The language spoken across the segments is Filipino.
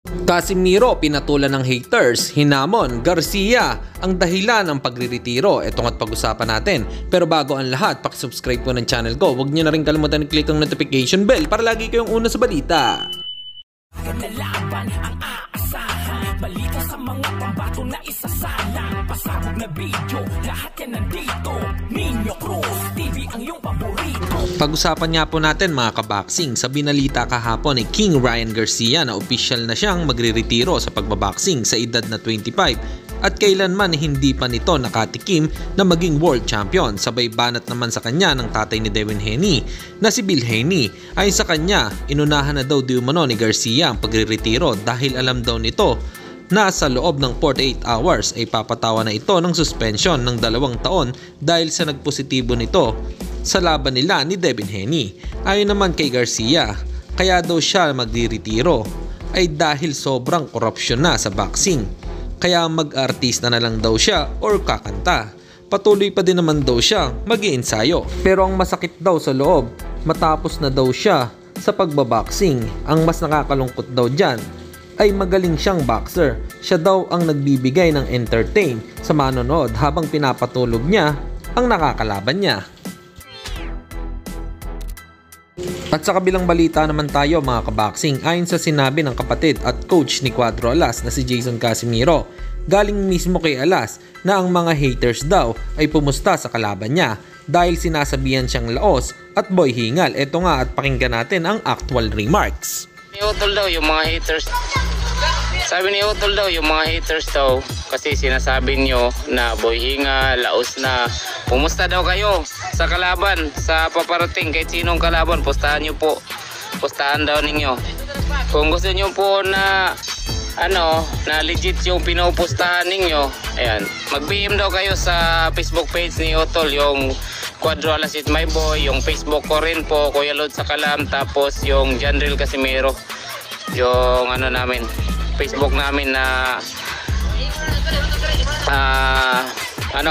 Casimiro pinatulan ng haters, hinamon, Garcia ang dahilan ng pagriretiro. Ito nga't pag-usapan natin. Pero bago ang lahat, pakisubscribe po ng channel ko. Huwag niyo na rin kalimutan i-click ang notification bell para lagi kayong una sa balita. Laban ang aasahan, balita sa mga pambato na isasalang, pasabog na video, lahat yan nandito. Nino Cruz TV ang iyong paborito. Pag-usapan nga po natin mga kaboxing, sa binalita kahapon ni King Ryan Garcia na opisyal na siyang magre-retiro sa pagbaboxing sa edad na 25 at kailanman hindi pa nito nakatikim na maging world champion. Sabay banat naman sa kanya ng tatay ni Devin Haney na si Bill Haney. Ayon sa kanya, inunahan na daw di umano ni Garcia ang pagre-retiro dahil alam daw nito na sa loob ng 48 hours ay papatawa na ito ng suspension ng 2 taon dahil sa nagpositibo nito sa laban nila ni Devin Haney. Ayon naman kay Garcia, kaya daw siya magre-retiro ay dahil sobrang korupsyon na sa boxing. Kaya mag-artista na lang daw siya or kakanta. Patuloy pa din naman daw siya mag-iensayo. Pero ang masakit daw sa loob, matapos na daw siya sa pagbaboxing, ang mas nakakalungkot daw dyan ay magaling siyang boxer. Siya daw ang nagbibigay ng entertain sa manonood habang pinapatulog niya ang nakakalaban niya. At sa kabilang balita naman tayo mga kaboxing, ayon sa sinabi ng kapatid at coach ni Cuadro Alas na si Jason Casimiro, galing mismo kay Alas na ang mga haters daw ay pumusta sa kalaban niya dahil sinasabihan siyang laos at boy hingal. Ito nga at pakinggan natin ang actual remarks. Ni Utol daw yung mga haters. Sabi ni Utol daw yung mga haters daw kasi sinasabi nyo na boy hingal, laos na. Pumusta daw kayo sa kalaban, sa paparating, kahit sinong kalaban, pustahan nyo po. Pustahan daw ninyo. Kung gusto nyo po na na legit yung pinupustahan ninyo, ayan, mag-PM daw kayo sa Facebook page ni Utol, yung Cuadro Alas Is My Boy, yung Facebook ko rin po, Kuya Lod sa Kalam, tapos yung Janril Casimiro, yung namin, Facebook namin na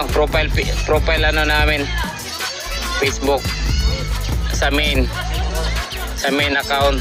profile namin, Facebook sa main account.